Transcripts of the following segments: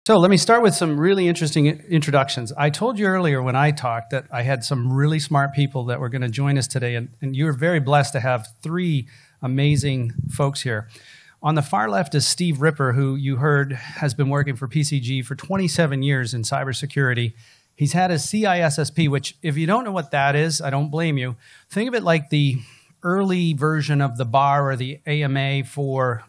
So let me start with some really interesting introductions. I told you earlier when I talked that I had some really smart people that were going to join us today, and you're very blessed to have three amazing folks here. On the far left is Steve Ripper, who you heard has been working for PCG for 27 years in cybersecurity. He's had his CISSP, which if you don't know what that is, I don't blame you. Think of it like the early version of the bar or the AMA for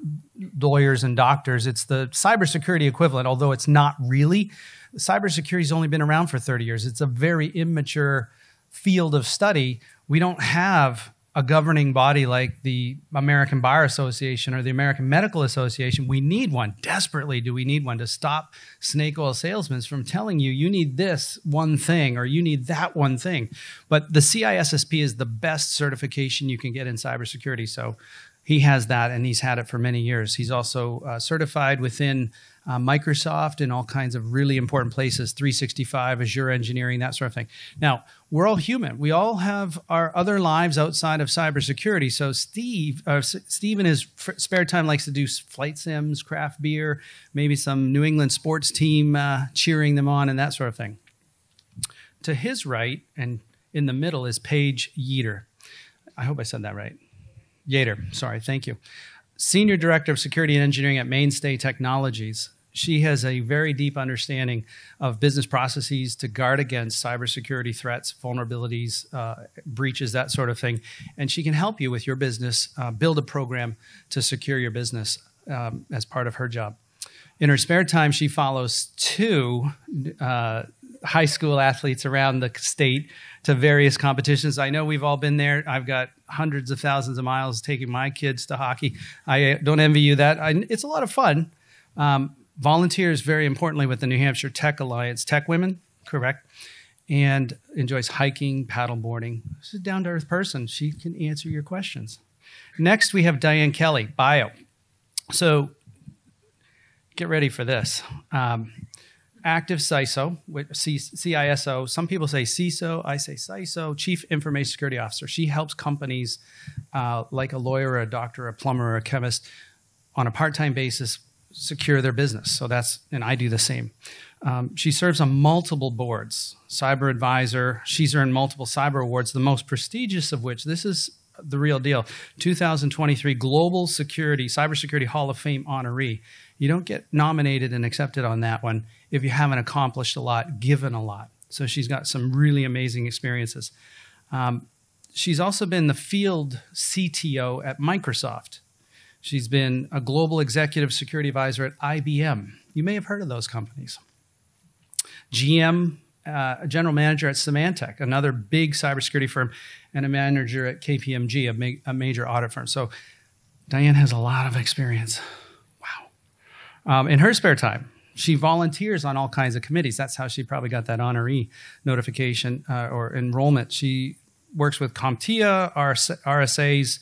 lawyers and doctors. It's the cybersecurity equivalent, although it's not really. Cybersecurity's only been around for 30 years. It's a very immature field of study. We don't have a governing body like the American Bar Association or the American Medical Association. We need one. Desperately do we need one to stop snake oil salesmen from telling you, you need this one thing or you need that one thing. But the CISSP is the best certification you can get in cybersecurity. So he has that, and he's had it for many years. He's also certified within Microsoft in all kinds of really important places, 365, Azure engineering, that sort of thing. Now, we're all human. We all have our other lives outside of cybersecurity. So Steve in his spare time likes to do flight sims, craft beer, maybe some New England sports team cheering them on and that sort of thing. To his right and in the middle is Paige Yeater. I hope I said that right. Yater, sorry, thank you. Senior Director of Security and Engineering at Mainstay Technologies. She has a very deep understanding of business processes to guard against cybersecurity threats, vulnerabilities, breaches, that sort of thing. And she can help you with your business, build a program to secure your business as part of her job. In her spare time, she follows two high school athletes around the state to various competitions. I know we've all been there. I've got hundreds of thousands of miles taking my kids to hockey. I don't envy you that. It's a lot of fun. Volunteers very importantly with the New Hampshire Tech Alliance, Tech Women, correct, and enjoys hiking, paddleboarding. She's a down-to-earth person. She can answer your questions. Next, we have Diane Kelly, bio. So get ready for this. Active CISO, CISO. Some people say CISO. I say CISO, Chief Information Security Officer. She helps companies like a lawyer, or a doctor, or a plumber, or a chemist on a part-time basis secure their business. So and I do the same. She serves on multiple boards, cyber advisor. She's earned multiple cyber awards, the most prestigious of which, this is the real deal, 2023 Global Cybersecurity Hall of Fame honoree. You don't get nominated and accepted on that one if you haven't accomplished a lot, given a lot. So she's got some really amazing experiences. She's also been the field CTO at Microsoft. She's been a global executive security advisor at IBM. You may have heard of those companies. GM, general manager at Symantec, another big cybersecurity firm, and a manager at KPMG, a major audit firm. So Diane has a lot of experience. Wow. In her spare time, she volunteers on all kinds of committees. That's how she probably got that honoree notification or enrollment. She works with CompTIA, RSA's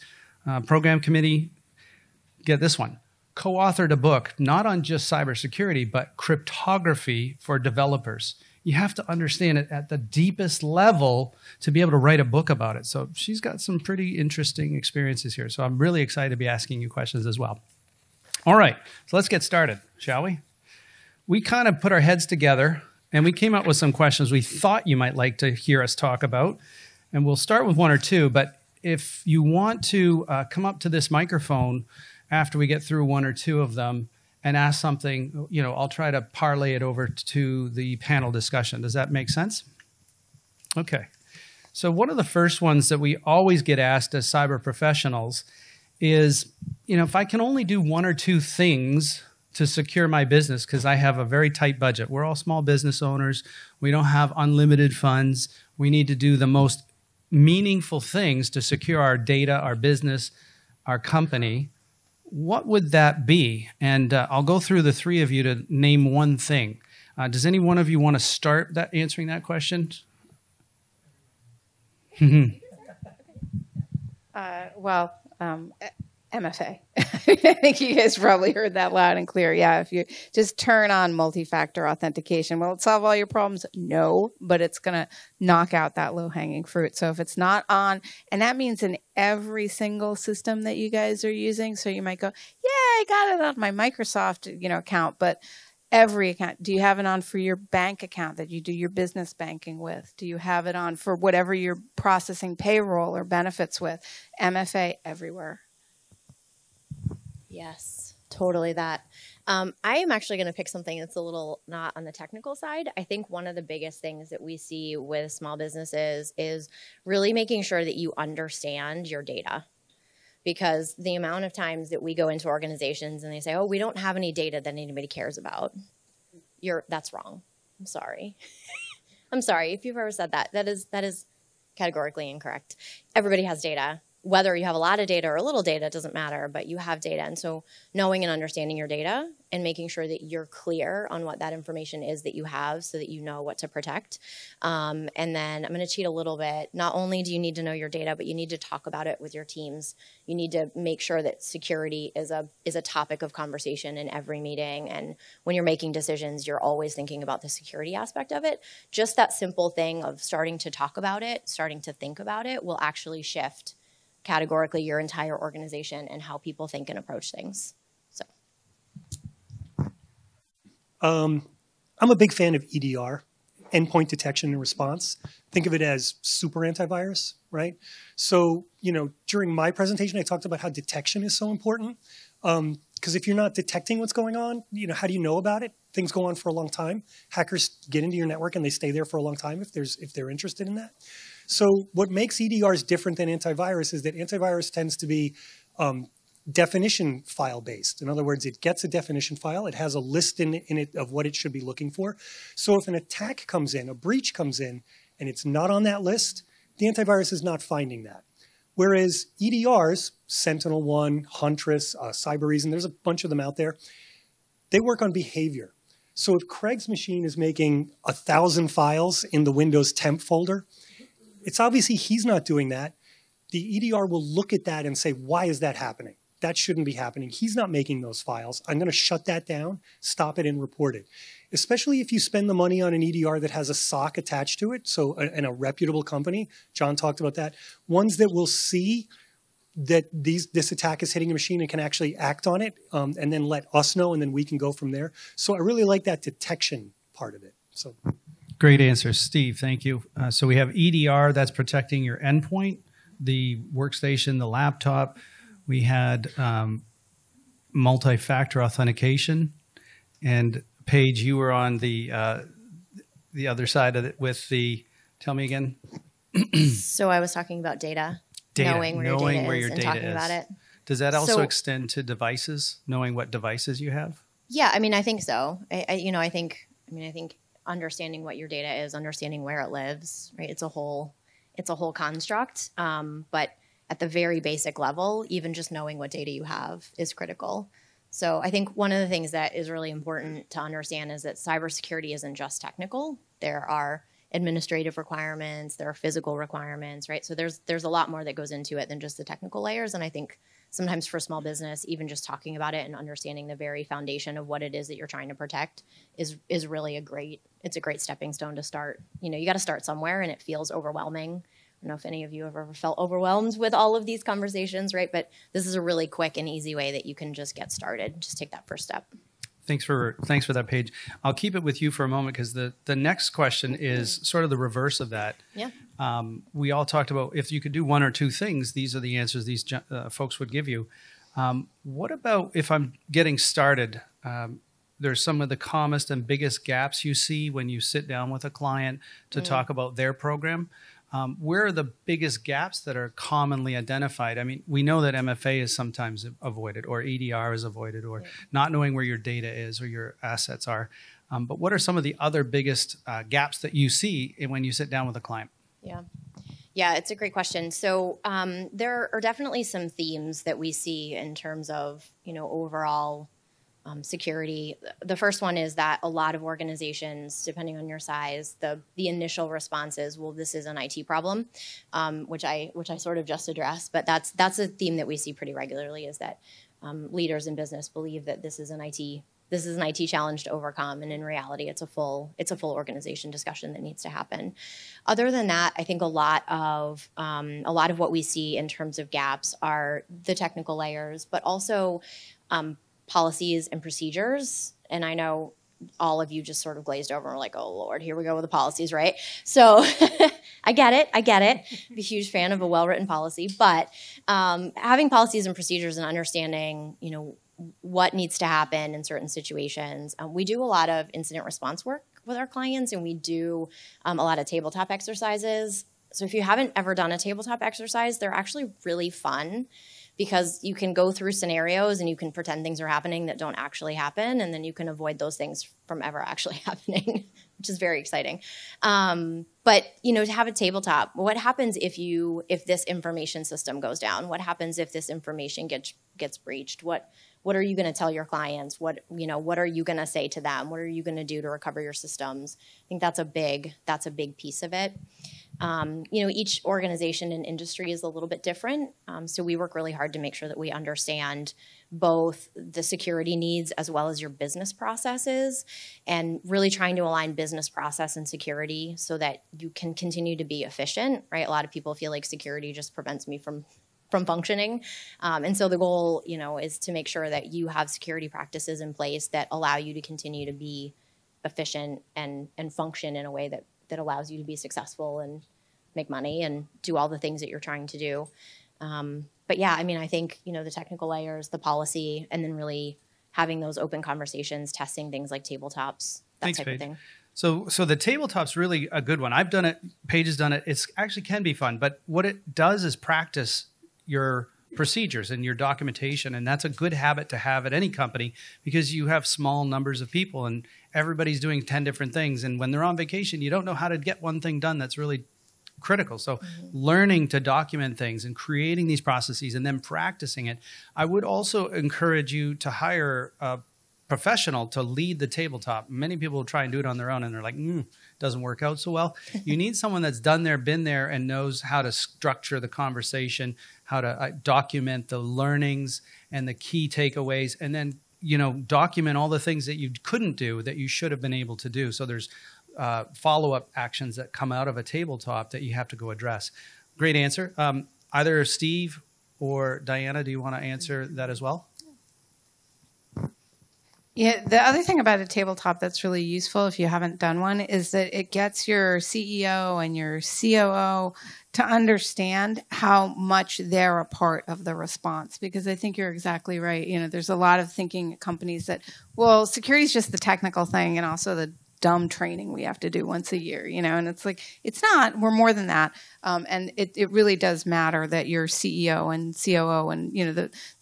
program committee. Get this one. Co-authored a book, not on just cybersecurity, but cryptography for developers. You have to understand it at the deepest level to be able to write a book about it. So she's got some pretty interesting experiences here. So I'm really excited to be asking you questions as well. All right, so let's get started, shall we? We kind of put our heads together and we came up with some questions we thought you might like to hear us talk about. And we'll start with one or two, but if you want to come up to this microphone after we get through one or two of them and ask something, I'll try to parlay it over to the panel discussion. Does that make sense? Okay. So one of the first ones that we always get asked as cyber professionals is, if I can only do one or two things to secure my business, because I have a very tight budget. We're all small business owners. We don't have unlimited funds. We need to do the most meaningful things to secure our data, our business, our company. What would that be? And I'll go through the three of you to name one thing. Does any one of you want to start answering that question? MFA. I think you guys probably heard that loud and clear. Yeah, if you just turn on multi-factor authentication, will it solve all your problems? No, but it's going to knock out that low-hanging fruit. So if it's not on, and that means in every single system that you guys are using, so you might go, yeah, I got it on my Microsoft account, but Every account. Do you have it on for your bank account that you do your business banking with? Do you have it on for whatever you're processing payroll or benefits with? MFA everywhere. Yes, totally that. I am actually going to pick something that's a little not on the technical side. I think one of the biggest things that we see with small businesses is really making sure that you understand your data. Because the amount of times that we go into organizations and they say, oh, we don't have any data that anybody cares about. That's wrong. I'm sorry. I'm sorry if you've ever said that. That is categorically incorrect. Everybody has data. Whether you have a lot of data or a little data, it doesn't matter, but you have data. And so knowing and understanding your data and making sure that you're clear on what that information is that you have so that you know what to protect. And then I'm going to cheat a little bit. Not only do you need to know your data, but you need to talk about it with your teams. You need to make sure that security is a topic of conversation in every meeting. And when you're making decisions, you're always thinking about the security aspect of it. Just that simple thing of starting to talk about it, starting to think about it will actually shift categorically your entire organization and how people think and approach things. So, I'm a big fan of EDR, endpoint detection and response. Think of it as super antivirus, right? So, during my presentation, I talked about how detection is so important. Because if you're not detecting what's going on, how do you know about it? Things go on for a long time. Hackers get into your network and they stay there for a long time if they're interested in that. So what makes EDRs different than antivirus is that antivirus tends to be definition file based. In other words, it gets a definition file. It has a list in it of what it should be looking for. So if an attack comes in, a breach comes in, and it's not on that list, the antivirus is not finding that. Whereas EDRs, SentinelOne, Huntress, Cybersecurity, there's a bunch of them out there, they work on behavior. So if Craig's machine is making 1,000 files in the Windows temp folder, it's obviously he's not doing that. The EDR will look at that and say, why is that happening? That shouldn't be happening. He's not making those files. I'm going to shut that down, stop it, and report it. Especially if you spend the money on an EDR that has a SOC attached to it, so and a reputable company. John talked about that. Ones that will see that this attack is hitting a machine and can actually act on it, and then let us know, and then we can go from there. So I really like that detection part of it. So. Great answer, Steve. Thank you. So we have EDR, that's protecting your endpoint, the workstation, the laptop. We had multi-factor authentication. And Paige, you were on the other side of it with the, tell me again. So I was talking about data. Knowing where your data is and talking about it. Does that also extend to devices, knowing what devices you have? Yeah, I think so. I think understanding what your data is, understanding where it lives, right? It's a whole construct. But at the very basic level, even just knowing what data you have is critical. So I think one of the things that is really important to understand is that cybersecurity isn't just technical. There are administrative requirements, there are physical requirements, right? So there's a lot more that goes into it than just the technical layers. And I think sometimes for small business, even just talking about it and understanding the very foundation of what it is that you're trying to protect is really a great stepping stone to start. You got to start somewhere, and it feels overwhelming. I don't know if any of you have ever felt overwhelmed with all of these conversations, right? But this is a really quick and easy way that you can just get started. Just take that first step. Thanks for that, Paige. I'll keep it with you for a moment because the next question is sort of the reverse of that. Yeah. We all talked about if you could do one or two things, these are the answers these folks would give you. What about if I'm getting started? There's some of the commonest and biggest gaps you see when you sit down with a client to talk about their program. Where are the biggest gaps that are commonly identified? I mean, we know that MFA is sometimes avoided, or EDR is avoided, or not knowing where your data is or your assets are. But what are some of the other biggest gaps that you see when you sit down with a client? Yeah, it's a great question. So there are definitely some themes that we see in terms of, overall security. The first one is that a lot of organizations, depending on your size, the initial response is, well, this is an IT problem, which I sort of just addressed. But that's a theme that we see pretty regularly, is that leaders in business believe that this is an IT challenge to overcome, and in reality, it's a full organization discussion that needs to happen. Other than that, I think a lot of what we see in terms of gaps are the technical layers, but also policies and procedures. And I know all of you just sort of glazed over and were like, oh, Lord, here we go with the policies, right? So I get it. I'm a huge fan of a well-written policy. But having policies and procedures and understanding, what needs to happen in certain situations. We do a lot of incident response work with our clients, and we do a lot of tabletop exercises. So if you haven't ever done a tabletop exercise, they're actually really fun, because you can go through scenarios and you can pretend things are happening that don't actually happen, and then you can avoid those things from ever actually happening, which is very exciting. But to have a tabletop, what happens if this information system goes down? What happens if this information gets breached? What are you going to tell your clients? What are you going to say to them? What are you going to do to recover your systems? I think that's a big piece of it. Each organization and industry is a little bit different. So we work really hard to make sure that we understand both the security needs as well as your business processes, and really trying to align business process and security so that you can continue to be efficient, right? A lot of people feel like security just prevents me from functioning. And so the goal, is to make sure that you have security practices in place that allow you to continue to be efficient and function in a way that allows you to be successful and make money and do all the things that you're trying to do. But yeah, I think, the technical layers, the policy, and then really having those open conversations, testing things like tabletops, Thanks, type Paige. of thing. So the tabletop's really a good one. I've done it. Paige has done it. It's actually can be fun, but what it does is practice your procedures and your documentation. And that's a good habit to have at any company, because you have small numbers of people and everybody's doing 10 different things. And when they're on vacation, you don't know how to get one thing done that's really critical. So learning to document things and creating these processes and then practicing it. I would also encourage you to hire a professional to lead the tabletop. Many people try and do it on their own and they're like, doesn't work out so well. You need someone that's done there, been there, and knows how to structure the conversation, how to document the learnings and the key takeaways, and then document all the things that you couldn't do that you should have been able to do. So there's follow-up actions that come out of a tabletop that you have to go address. Great answer. Either Steve or Diana, do you want to answer that as well? Yeah, the other thing about a tabletop that's really useful if you haven't done one is that it gets your CEO and your COO to understand how much they're a part of the response. Because I think you're exactly right. There's a lot of thinking at companies that, security is just the technical thing and also the dumb training we have to do once a year, and it's like, it's not, we're more than that. And it really does matter that your CEO and COO and,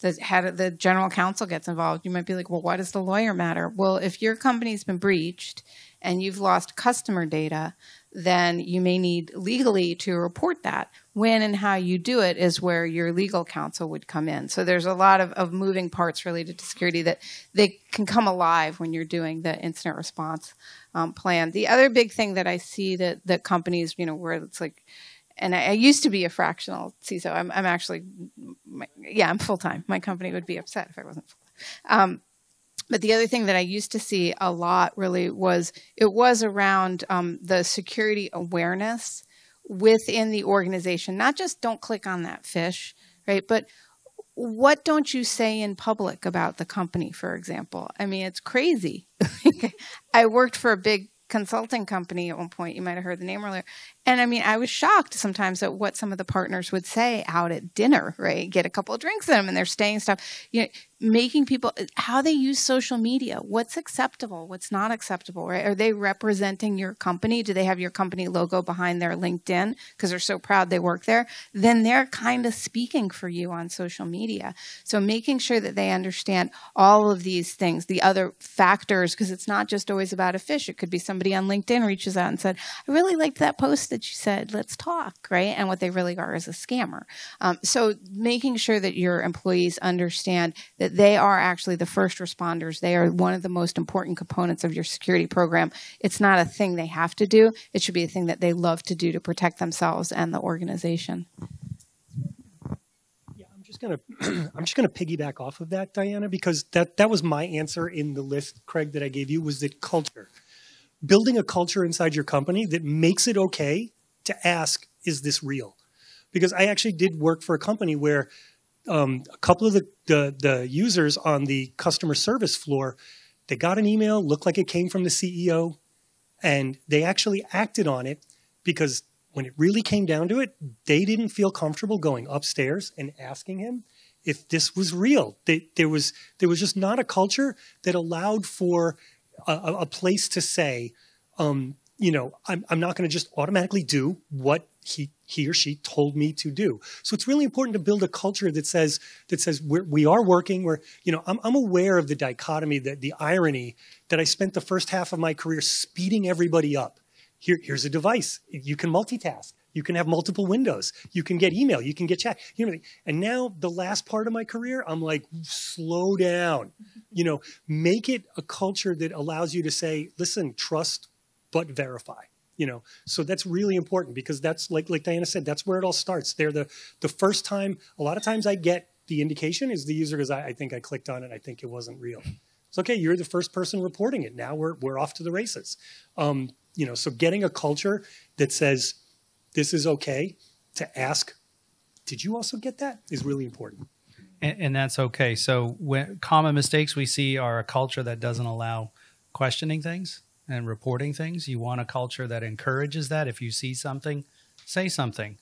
the head of the general counsel gets involved. You might be like, well, why does the lawyer matter? Well, if your company's been breached and you've lost customer data, then you may need legally to report that. When and how you do it is where your legal counsel would come in. So there's a lot of moving parts related to security that they can come alive when you're doing the incident response plan. The other big thing that I see that companies, where it's like, and I used to be a fractional CISO. I'm actually, I'm full-time. My company would be upset if I wasn't full-time. But the other thing that I used to see a lot really was around the security awareness within the organization. Not just don't click on that fish, right? But what don't you say in public about the company, for example? It's crazy. I worked for a big consulting company at one point. You might have heard the name earlier. And I was shocked sometimes at what some of the partners would say out at dinner, right? Get a couple of drinks in them and they're staying stuff. Making people, how they use social media, what's acceptable, what's not acceptable, right? Are they representing your company? Do they have your company logo behind their LinkedIn because they're so proud they work there? Then they're kind of speaking for you on social media. So making sure that they understand all of these things, the other factors, because it's not just always about a fish. It could be somebody on LinkedIn reaches out and said, I really liked that post that you said, let's talk, right? And what they really are is a scammer. So making sure that your employees understand that they are actually the first responders. They are one of the most important components of your security program. It's not a thing they have to do. It should be a thing that they love to do to protect themselves and the organization. Yeah, I'm just gonna piggyback off of that, Diana, because that was my answer in the list, Craig, that I gave you, was that culture. Building a culture inside your company that makes it okay to ask, is this real? Because I actually did work for a company where a couple of the users on the customer service floor, they They got an email, looked like it came from the CEO, and they actually acted on it because when it really came down to it, they didn't feel comfortable going upstairs and asking him if this was real. There was just not a culture that allowed for a place to say, you know, I'm not going to just automatically do what he or she told me to do. So it's really important to build a culture that says we are working. You know, I'm aware of the dichotomy, the irony that I spent the first half of my career speeding everybody up. Here's a device. You can multitask. You can have multiple windows. You can get email. You can get chat. You know, and now the last part of my career, I'm like, slow down. You know, make it a culture that allows you to say, listen, trust, but verify. You know, so that's really important because that's like Diana said, that's where it all starts. They're the first time. A lot of times I get the indication is the user goes, I think I clicked on it. I think it wasn't real. It's okay. You're the first person reporting it. Now we're off to the races. You know, so getting a culture that says this is okay to ask, did you also get that, is really important. And that's okay. So common mistakes we see are a culture that doesn't allow questioning things and reporting things. You want a culture that encourages that. If you see something, say something.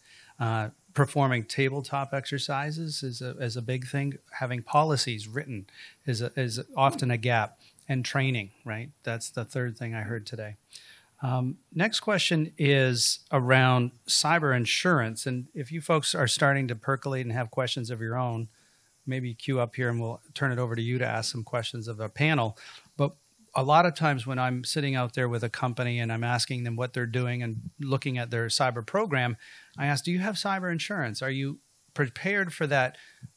Performing tabletop exercises is a big thing. Having policies written is often a gap. And training, right? That's the third thing I heard today. Next question is around cyber insurance. And if you folks are starting to percolate and have questions of your own, maybe queue up here and we'll turn it over to you to ask some questions of the panel. But a lot of times when I'm sitting out there with a company and I'm asking them what they're doing and looking at their cyber program, I ask, do you have cyber insurance? Are you prepared for that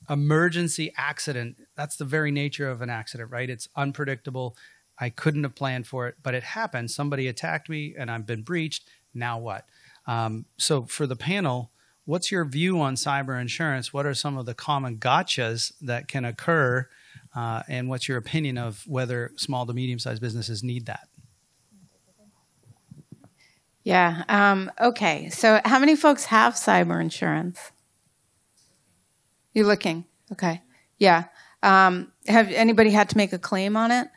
emergency accident? That's the very nature of an accident, right? It's unpredictable. I couldn't have planned for it, but it happened. Somebody attacked me and I've been breached. Now what? So for the panel, what's your view on cyber insurance? What are some of the common gotchas that can occur? And what's your opinion of whether small to medium-sized businesses need that? Yeah. Okay. So how many folks have cyber insurance? You're looking. Okay. Yeah. Have anybody had to make a claim on it?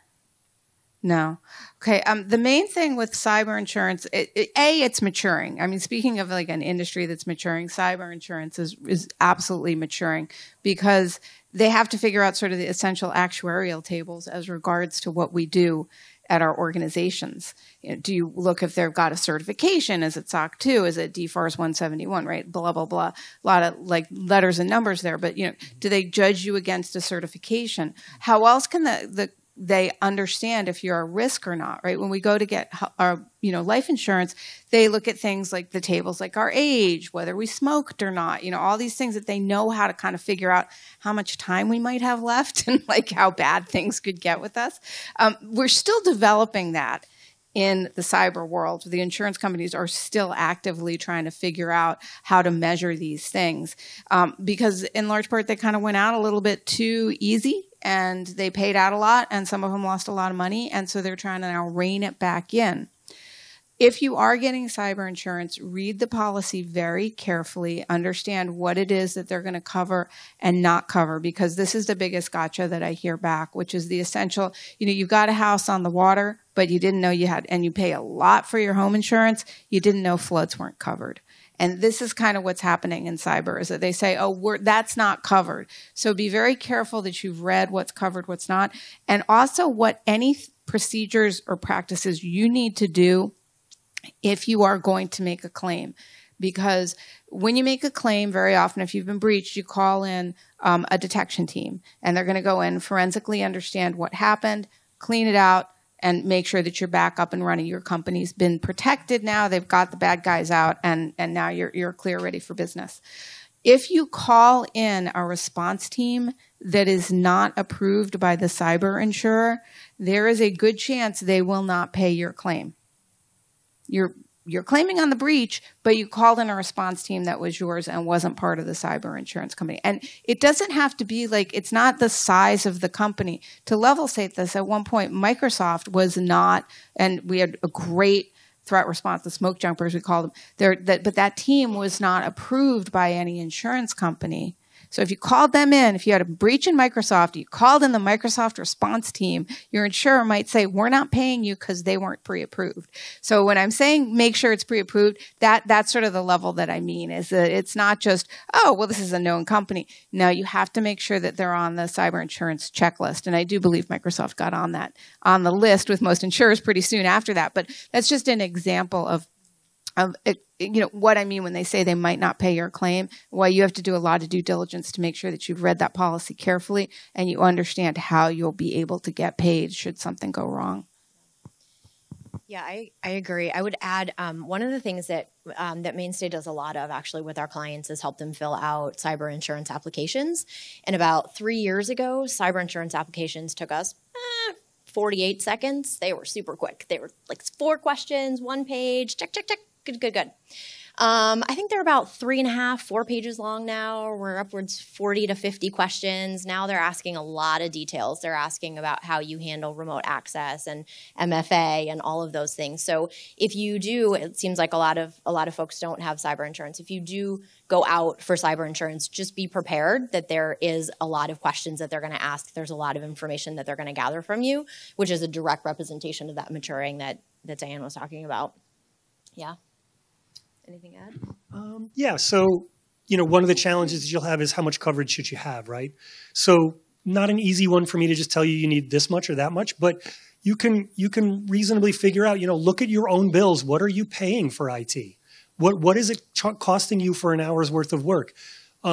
No. Okay. The main thing with cyber insurance, it's maturing. I mean, speaking of like an industry that's maturing, cyber insurance is absolutely maturing because they have to figure out sort of the essential actuarial tables as regards to what we do at our organizations. You know, do you look if they've got a certification? Is it SOC 2? Is it DFARS 171, right? Blah, blah, blah. A lot of like letters and numbers there. But, you know, do they judge you against a certification? How else can they understand if you're a risk or not, right? When we go to get our, life insurance, they look at things like the tables, like our age, whether we smoked or not, all these things that they know how to kind of figure out how much time we might have left and like how bad things could get with us. We're still developing that in the cyber world. The insurance companies are still actively trying to figure out how to measure these things because in large part, they kind of went out a little bit too easy. And they paid out a lot, and some of them lost a lot of money, and so they're trying to now rein it back in. If you are getting cyber insurance, read the policy very carefully, understand what it is that they're going to cover and not cover, because this is the biggest gotcha that I hear back, which is the essential, you've got a house on the water, but you didn't know you had, and you pay a lot for your home insurance, you didn't know floods weren't covered. And this is kind of what's happening in cyber, is that they say, that's not covered. So be very careful that you've read what's covered, what's not, and also what any procedures or practices you need to do if you are going to make a claim. Because when you make a claim, very often, if you've been breached, you call in a detection team, and they're going to go in, forensically understand what happened, clean it out, and make sure that you're back up and running. Your company's been protected now. They've got the bad guys out, and now you're clear, ready for business. If you call in a response team that is not approved by the cyber insurer, there is a good chance they will not pay your claim. You're claiming on the breach, but you called in a response team that was yours and wasn't part of the cyber insurance company. And it doesn't have to be like, it's not the size of the company. To level set this, at one point, Microsoft was not, and we had a great threat response, the smoke jumpers, we called them, but that team was not approved by any insurance company. So if you called them in, if you had a breach in Microsoft, you called in the Microsoft response team, your insurer might say, we're not paying you because they weren't pre-approved. So when I'm saying make sure it's pre-approved, that's sort of the level that I mean, is that it's not just, oh, well, this is a known company. No, you have to make sure that they're on the cyber insurance checklist. And I do believe Microsoft got on the list with most insurers pretty soon after that. But that's just an example of what I mean when they say they might not pay your claim. Well, you have to do a lot of due diligence to make sure that you've read that policy carefully and you understand how you'll be able to get paid should something go wrong. Yeah, I agree. I would add one of the things that Mainstay does a lot of actually with our clients is help them fill out cyber insurance applications. And about 3 years ago, cyber insurance applications took us 48 seconds. They were super quick. They were like 4 questions, 1 page, check, check, check. Good. I think they're about 3.5, 4 pages long now. We're upwards 40 to 50 questions. Now they're asking a lot of details. They're asking about how you handle remote access and MFA and all of those things. So if you do, it seems like a lot of folks don't have cyber insurance. If you do go out for cyber insurance, just be prepared that there is a lot of questions that they're going to ask. There's a lot of information that they're going to gather from you, which is a direct representation of that maturing that Diane was talking about. Yeah. Anything to add? Yeah. So, one of the challenges you'll have is how much coverage should you have, right? So not an easy one for me to just tell you need this much or that much, but you can reasonably figure out, look at your own bills. What are you paying for IT? What is it costing you for an hour's worth of work? We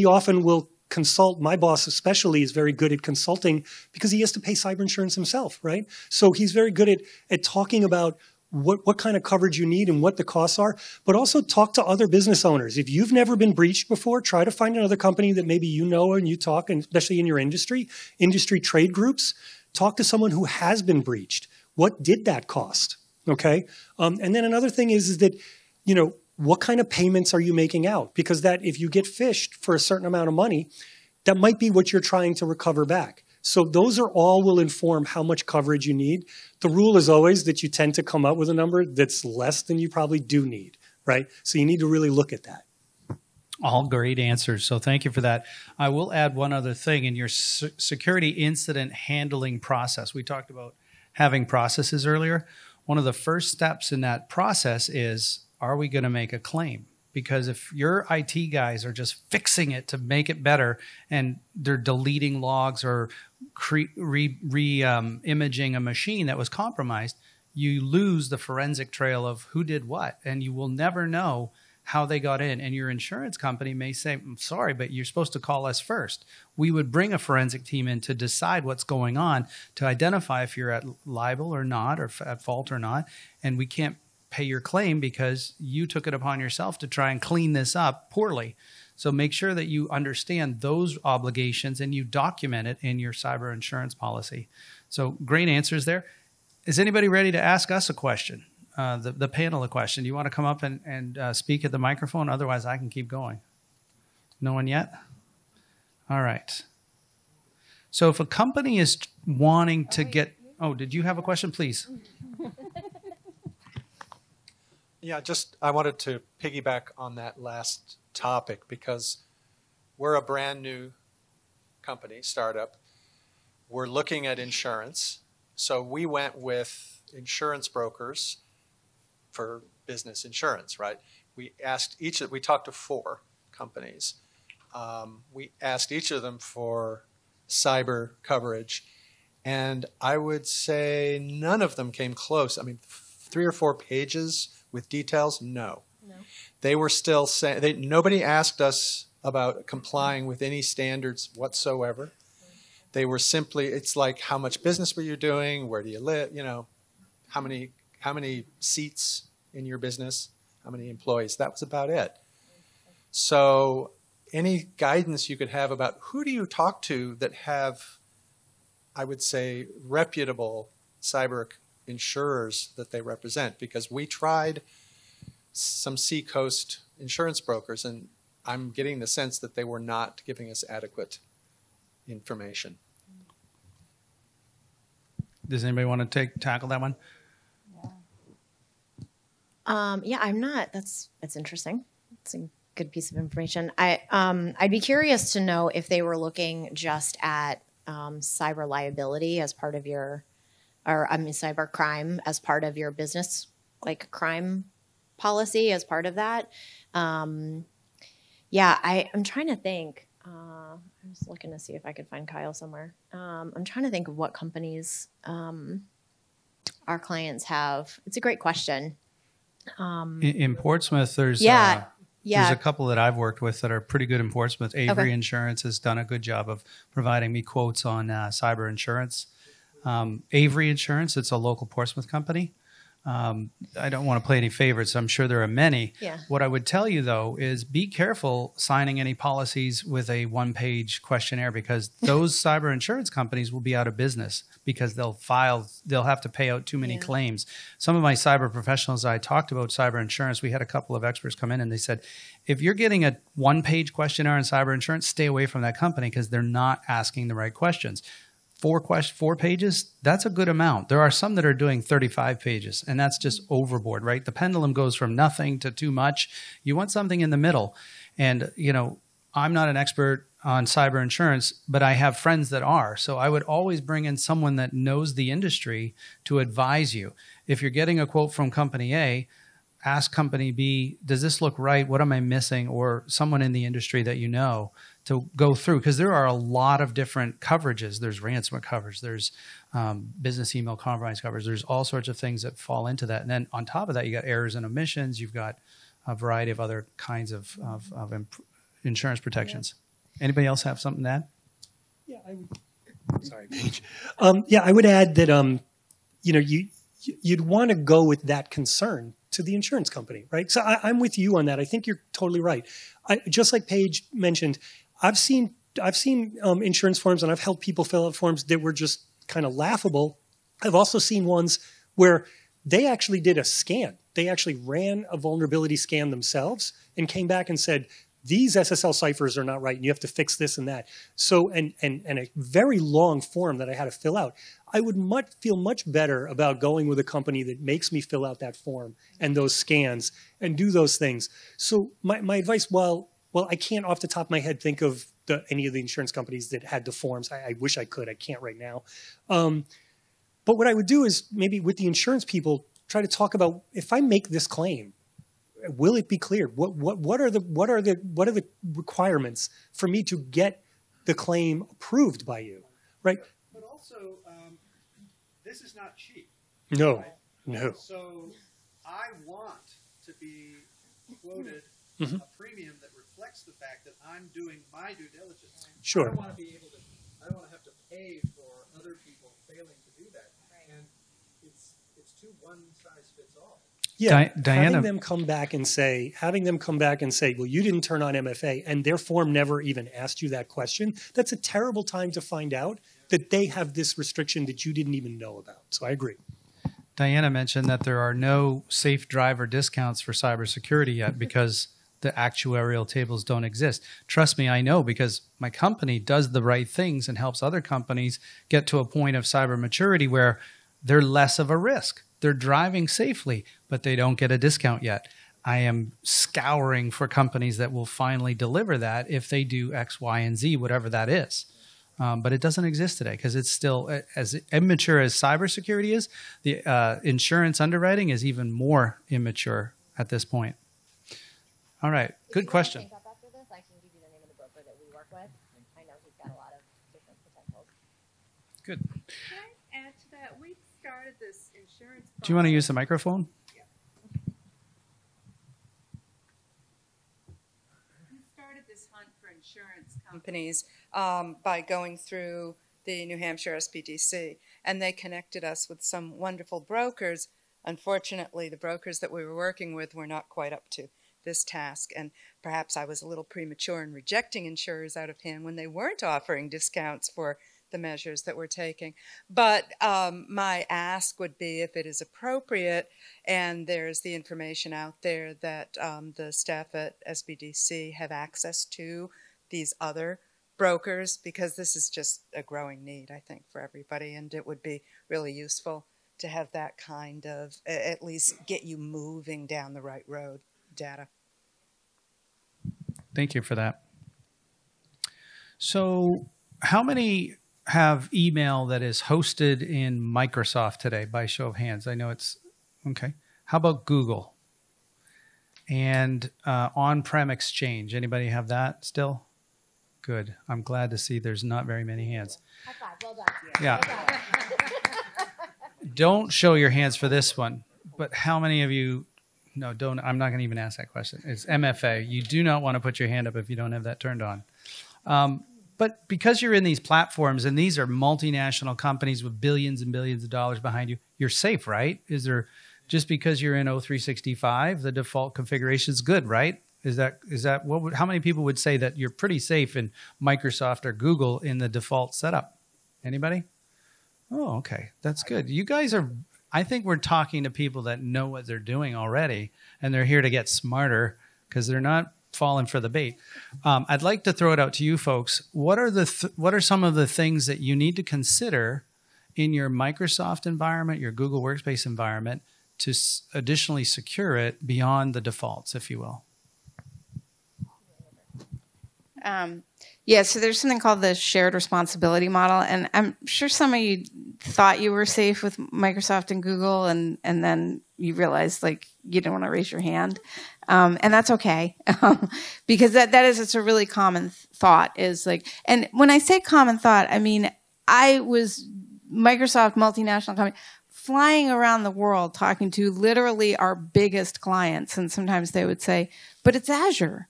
often will consult. My boss especially is very good at consulting because he has to pay cyber insurance himself, right? So he's very good at talking about what kind of coverage you need and what the costs are, but also talk to other business owners. If you've never been breached before, try to find another company that maybe you know and you talk, and especially in your industry trade groups, talk to someone who has been breached. What did that cost? Okay. And then another thing is that, what kind of payments are you making out? Because that if you get phished for a certain amount of money, that might be what you're trying to recover back. So those will inform how much coverage you need. The rule is always that you tend to come up with a number that's less than you probably do need, right? So you need to really look at that. All great answers. So thank you for that. I will add one other thing in your security incident handling process. We talked about having processes earlier. One of the first steps in that process is, are we going to make a claim? Because if your IT guys are just fixing it to make it better and they're deleting logs or imaging a machine that was compromised, you lose the forensic trail of who did what, and you will never know how they got in. And your insurance company may say, I'm sorry, but you're supposed to call us first. We would bring a forensic team in to decide what's going on, to identify if you're at liable or not, or at fault or not, and we can't pay your claim because you took it upon yourself to try and clean this up poorly. So make sure that you understand those obligations and you document it in your cyber insurance policy. So great answers there. Is anybody ready to ask us a question? The panel a question. Do you want to come up and speak at the microphone? Otherwise, I can keep going. No one yet? All right. So if a company is wanting to get... Oh, did you have a question? Please. Yeah, I wanted to piggyback on that last topic because we're a brand new company, startup. We're looking at insurance. So we went with insurance brokers for business insurance, right? We talked to 4 companies. We asked each of them for cyber coverage, and I would say none of them came close. I mean, 3 or 4 pages with details, no. They were still saying, nobody asked us about complying with any standards whatsoever. They were simply, it's like, how much business were you doing? Where do you live? How many seats in your business? How many employees? That was about it. So any guidance you could have about who do you talk to that have, I would say, reputable cyber insurers that they represent, because we tried some seacoast insurance brokers and I'm getting the sense that they were not giving us adequate information. Does anybody want to tackle that one? Yeah, I'm not. That's interesting. good piece of information. I'd be curious to know if they were looking just at cyber liability as part of your, or I mean, cyber crime as part of your business, like crime policy as part of that. Yeah, I'm trying to think. I'm just looking to see if I could find Kyle somewhere. I'm trying to think of what companies our clients have. It's a great question. In Portsmouth, there's Yeah. there's a couple that I've worked with that are pretty good in Portsmouth. Avery Okay. Insurance has done a good job of providing me quotes on cyber insurance. Avery Insurance, it's a local Portsmouth company. I don't want to play any favorites. I'm sure there are many. Yeah. What I would tell you, though, is be careful signing any policies with a one-page questionnaire, because those cyber insurance companies will be out of business because they'll have to pay out too many claims. Some of my cyber professionals I talked about cyber insurance, we had a couple of experts come in and they said, if you're getting a one-page questionnaire on cyber insurance, stay away from that company because they're not asking the right questions. 4 pages, that's a good amount. There are some that are doing 35 pages, and that's just overboard, right? The pendulum goes from nothing to too much. You want something in the middle. And, I'm not an expert on cyber insurance, but I have friends that are. So I would always bring in someone that knows the industry to advise you. If you're getting a quote from company A, ask company B, does this look right? What am I missing? Or someone in the industry that you know to go through, because there are a lot of different coverages. There's ransomware coverage, there's business email compromise coverage, there's all sorts of things that fall into that. And then on top of that, you got errors and omissions, you've got a variety of other kinds of insurance protections. Anybody else have something to add? Yeah, I would. Sorry, Paige. I would add that you'd want to go with that concern to the insurance company, right? So I'm with you on that. I think you're totally right. Just like Paige mentioned, I've seen insurance forms, and I've helped people fill out forms that were just kind of laughable. I've also seen ones where they actually did a scan. They actually ran a vulnerability scan themselves and came back and said, these SSL ciphers are not right, and you have to fix this and that. So, and a very long form that I had to fill out. I would feel much better about going with a company that makes me fill out that form and those scans and do those things. So my advice, while I can't off the top of my head think of any of the insurance companies that had the forms. I wish I could. I can't right now. But what I would do is maybe with the insurance people, try to talk about, if I make this claim, will it be cleared? What are the requirements for me to get the claim approved by you, right? But also, this is not cheap. No, right? no. So I want to be quoted a premium that reflects the fact that I'm doing my due diligence. Sure. I don't want to I don't want to have to pay for other people failing to do that. Right. And it's too one size fits all. Yeah, Diana, having them come back and say, well, you didn't turn on MFA, and their form never even asked you that question. That's a terrible time to find out that they have this restriction that you didn't even know about. So I agree. Diana mentioned that there are no safe driver discounts for cybersecurity yet because the actuarial tables don't exist. Trust me, I know, because my company does the right things and helps other companies get to a point of cyber maturity where they're less of a risk. They're driving safely, but they don't get a discount yet. I am scouring for companies that will finally deliver that if they do X, Y, and Z, whatever that is. But it doesn't exist today because it's still as immature as cybersecurity is. The insurance underwriting is even more immature at this point. All right, good question. Think up after this, I can give you the name of the broker that we work with. I know he's got a lot of different potentials. Good. Can I add to that? We've started this insurance process. Do you want to use the microphone? We started this hunt for insurance companies by going through the New Hampshire SPDC, and they connected us with some wonderful brokers. Unfortunately, the brokers that we were working with were not quite up to this task, and perhaps I was a little premature in rejecting insurers out of hand when they weren't offering discounts for the measures that we're taking. But my ask would be, if it is appropriate, and there's the information out there that the staff at SBDC have access to these other brokers, because this is just a growing need, I think, for everybody, and it would be really useful to have that kind of, at least get you moving down the right road, data. Thank you for that. So how many have email that is hosted in Microsoft today by show of hands? I know it's okay. How about Google and on-prem Exchange? Anybody have that still? Good. I'm glad to see there's not very many hands. High five. Well done. Yeah. Well done. Don't show your hands for this one, but how many of you, no, don't, I'm not going to even ask that question. It's MFA. You do not want to put your hand up if you don't have that turned on. But because you're in these platforms and these are multinational companies with billions and billions of dollars behind you, you're safe, right? Is there, just because you're in O365, the default configuration is good, right? Is that what would, how many people would say that you're pretty safe in Microsoft or Google in the default setup? Anybody? Oh, okay. That's good. You guys are, I think we're talking to people that know what they're doing already, and they're here to get smarter because they're not falling for the bait. I'd like to throw it out to you folks. What are some of the things that you need to consider in your Microsoft environment, your Google Workspace environment, to additionally secure it beyond the defaults, if you will? Yeah, so there's something called the shared responsibility model, and I'm sure some of you thought you were safe with Microsoft and Google, and then you realized like you didn't want to raise your hand, and that's okay, because it's a really common thought is like, and when I say common thought, I mean I was Microsoft multinational company flying around the world talking to literally our biggest clients, and sometimes they would say, "But it's Azure."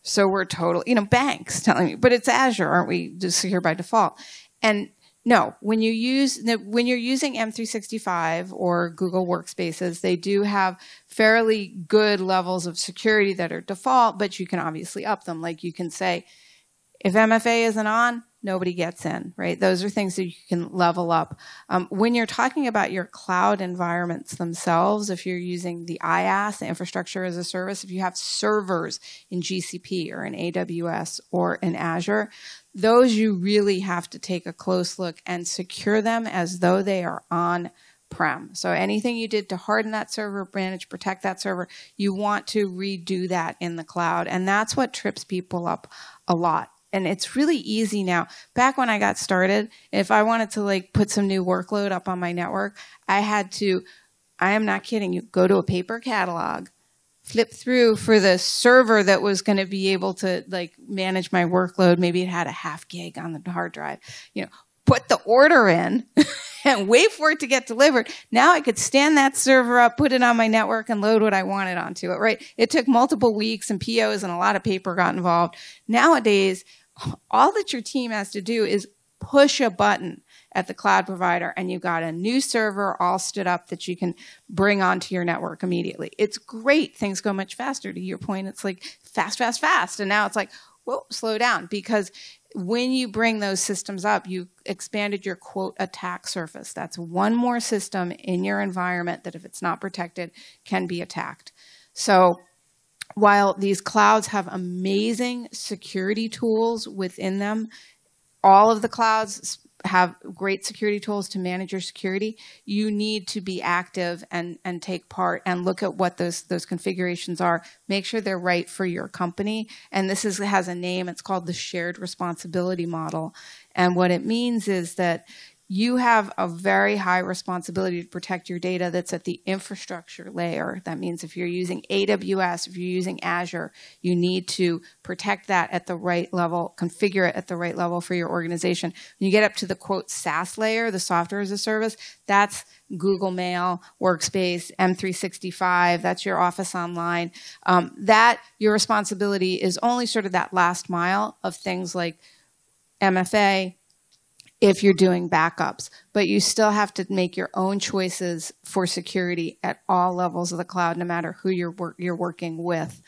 So we're total, banks telling me, but it's Azure, aren't we just secure by default? And no, when you're using M365 or Google Workspaces, they do have fairly good levels of security that are default, but you can obviously up them. Like you can say, if MFA isn't on, nobody gets in, right? Those are things that you can level up. When you're talking about your cloud environments themselves, if you're using the IaaS, the infrastructure as a service, if you have servers in GCP or in AWS or in Azure, those you really have to take a close look and secure them as though they are on-prem. So anything you did to harden that server, manage, protect that server, you want to redo that in the cloud. And that's what trips people up a lot. And it's really easy now. Back when I got started, if I wanted to like put some new workload up on my network, I had to, I am not kidding you, go to a paper catalog, flip through for the server that was going to be able to like manage my workload. Maybe it had a half gig on the hard drive, put the order in and wait for it to get delivered. Now I could stand that server up, put it on my network, and load what I wanted onto it, right? It took multiple weeks and POs and a lot of paper got involved. Nowadays, all that your team has to do is push a button at the cloud provider and you've got a new server all stood up that you can bring onto your network immediately. It's great. Things go much faster. To your point, it's like fast, fast, fast. And now it's like, whoa, slow down. Because when you bring those systems up, you expanded your quote attack surface. That's one more system in your environment that if it's not protected can be attacked. So while these clouds have amazing security tools within them, all of the clouds have great security tools to manage your security. You need to be active and take part and look at what those configurations are. Make sure they're right for your company. And this has a name. It's called the shared responsibility model. And what it means is that you have a very high responsibility to protect your data that's at the infrastructure layer. That means if you're using AWS, if you're using Azure, you need to protect that at the right level, configure it at the right level for your organization. When you get up to the quote SaaS layer, the software as a service, that's Google Mail, Workspace, M365, that's your Office Online. That your responsibility is only sort of that last mile of things like MFA, if you're doing backups, but you still have to make your own choices for security at all levels of the cloud, no matter who you're working with,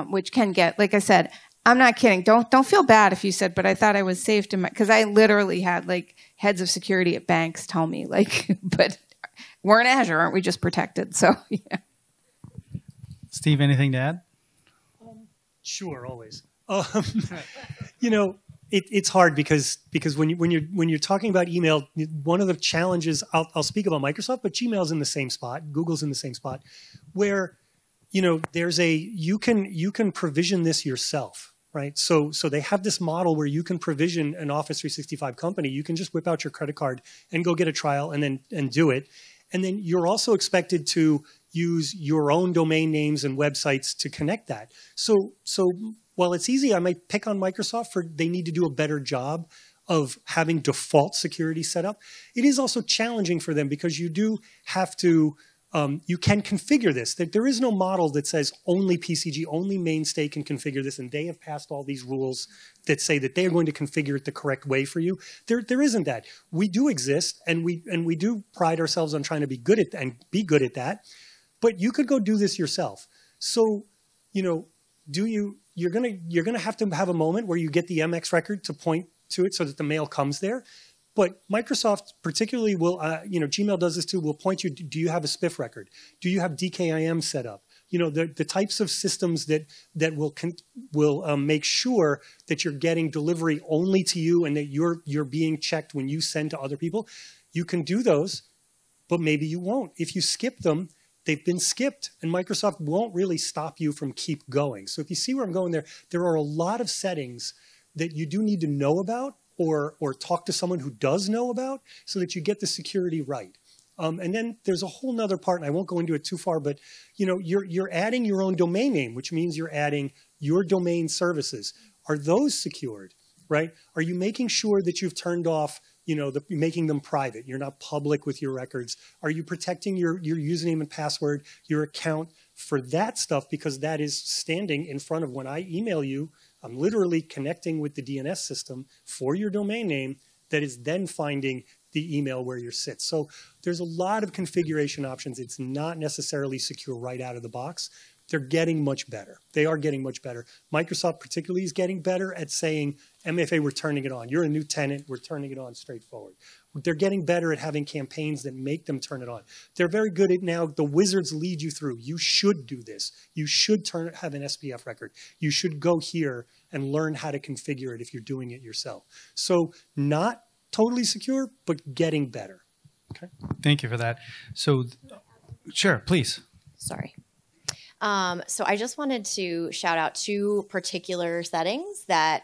which can get, like I said, I'm not kidding. Don't feel bad if you said, but I thought I was safe to because I literally had like heads of security at banks tell me like, but we're in Azure, aren't we just protected? So yeah. Steve, anything to add? Sure, always. It's hard because when you're talking about email, one of the challenges I'll speak about Microsoft, but Gmail's in the same spot, Google's in the same spot, where there's you can provision this yourself, right? So they have this model where you can provision an Office 365 company. You can just whip out your credit card and go get a trial and do it. And then you're also expected to use your own domain names and websites to connect that. So while it's easy, I might pick on Microsoft for they need to do a better job of having default security set up. It is also challenging for them because you do have to, you can configure this. There is no model that says only PCG, only mainstay can configure this, and they have passed all these rules that say that they are going to configure it the correct way for you. There isn't that. We do exist, and we do pride ourselves on trying to be good at that. But you could go do this yourself. So, you know, you're gonna have to have a moment where you get the MX record to point to it so that the mail comes there. But Microsoft particularly will, you know, Gmail does this too, will point you, do you have a SPIF record? Do you have DKIM set up? You know, the types of systems that will make sure that you're getting delivery only to you and that you're being checked when you send to other people. You can do those, but maybe you won't. If you skip them, they've been skipped, and Microsoft won't really stop you from keep going. So if you see where I'm going there are a lot of settings that you do need to know about or talk to someone who does know about so that you get the security right. And then there's a whole nother part, and I won't go into it too far, but you know, you're adding your own domain name, which means you're adding your domain services. Are those secured, right? Are you making sure that you've turned off, you know, making them private? You're not public with your records. Are you protecting your username and password, your account for that stuff? Because that is standing in front of when I email you, I'm literally connecting with the DNS system for your domain name that is then finding the email where you sit. So there's a lot of configuration options. It's not necessarily secure right out of the box. They're getting much better. They are getting much better. Microsoft particularly is getting better at saying, MFA, we're turning it on. You're a new tenant, we're turning it on straightforward. They're getting better at having campaigns that make them turn it on. They're very good at now, the wizards lead you through. You should do this. You should have an SPF record. You should go here and learn how to configure it if you're doing it yourself. So not totally secure, but getting better. Okay. Thank you for that. So, sure, please. Sorry. So I just wanted to shout out two particular settings that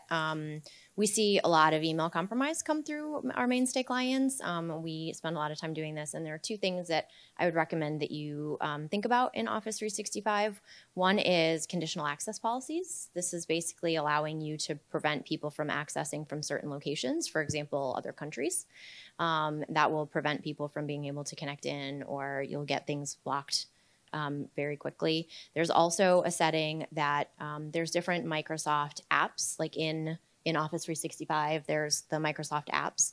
we see a lot of email compromise come through our mainstay clients. We spend a lot of time doing this, and there are two things that I would recommend that you think about in Office 365. One is conditional access policies. This is basically allowing you to prevent people from accessing from certain locations, for example, other countries. That will prevent people from being able to connect in, or you'll get things blocked very quickly. There's also a setting that there's different Microsoft apps, like in Office 365, there's the Microsoft apps.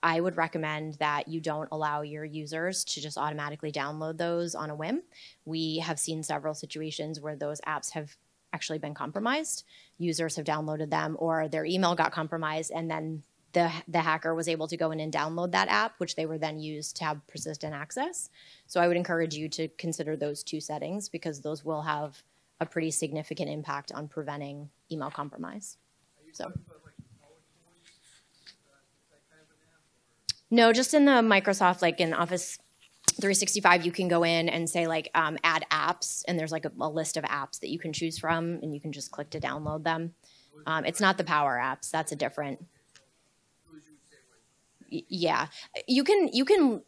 I would recommend that you don't allow your users to just automatically download those on a whim. We have seen several situations where those apps have actually been compromised. Users have downloaded them, or their email got compromised, and then the hacker was able to go in and download that app, which they were then used to have persistent access. So I would encourage you to consider those two settings, because those will have a pretty significant impact on preventing email compromise. So, no, just in the Microsoft, like in Office 365, you can go in and say like add apps, and there's like a list of apps that you can choose from, and you can just click to download them. It's not the Power Apps. That's a different. Yeah, you don't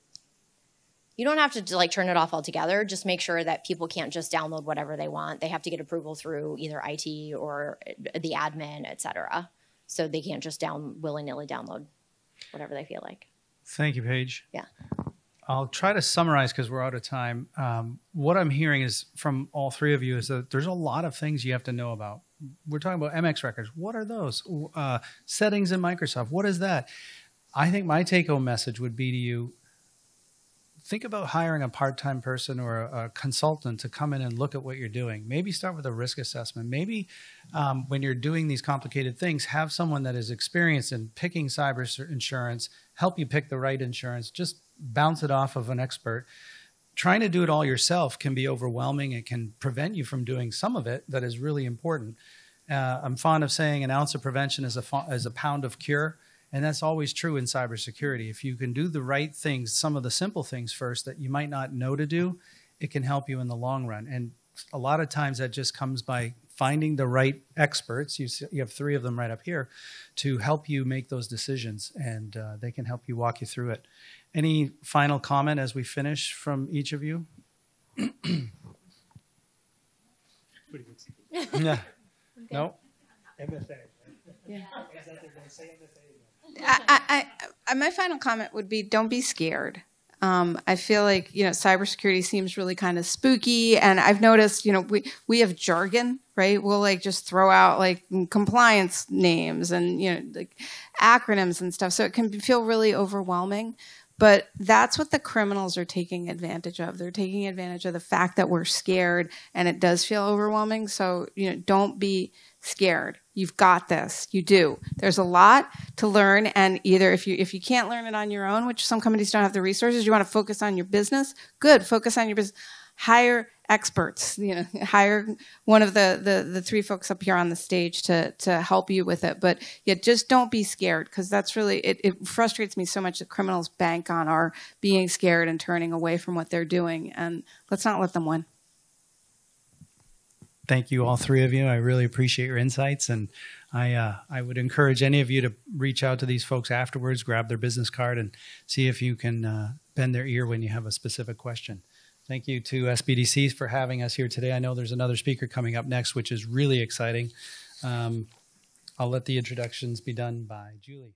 have to like turn it off altogether. Just make sure that people can't just download whatever they want. They have to get approval through either IT or the admin, et cetera. So they can't just willy-nilly download whatever they feel like. Thank you, Paige. Yeah. I'll try to summarize because we're out of time. What I'm hearing is from all three of you is that there's a lot of things you have to know about. We're talking about MX records. What are those? Settings in Microsoft. What is that? I think my take-home message would be to you, think about hiring a part-time person or a consultant to come in and look at what you're doing. Maybe start with a risk assessment. Maybe when you're doing these complicated things, have someone that is experienced in picking cyber insurance, help you pick the right insurance, just bounce it off of an expert. Trying to do it all yourself can be overwhelming. It can prevent you from doing some of it that is really important. I'm fond of saying an ounce of prevention is a pound of cure. And that's always true in cybersecurity. If you can do the right things, some of the simple things first that you might not know to do, it can help you in the long run. And a lot of times that just comes by finding the right experts. You have 3 of them right up here to help you make those decisions, and they can help you walk you through it. Any final comment as we finish from each of you? Yeah. No? MFA. Yeah. Is that they're going to say MFA? My final comment would be, don't be scared. I feel like, cybersecurity seems really kind of spooky, and I've noticed, we have jargon, right? We'll like just throw out like compliance names and, like acronyms and stuff. So it can feel really overwhelming, but that's what the criminals are taking advantage of. They're taking advantage of the fact that we're scared, and it does feel overwhelming. So, don't be scared. You've got this. You do. There's a lot to learn, and either if you can't learn it on your own, which some companies don't have the resources, you want to focus on your business. Good. Focus on your business. Hire experts. Hire one of the 3 folks up here on the stage to help you with it. But just don't be scared, because that's really it frustrates me so much that criminals bank on our being scared and turning away from what they're doing, and let's not let them win. Thank you, all 3 of you. I really appreciate your insights, and I would encourage any of you to reach out to these folks afterwards, grab their business card, and see if you can bend their ear when you have a specific question. Thank you to SBDC for having us here today. I know there's another speaker coming up next, which is really exciting. I'll let the introductions be done by Julie.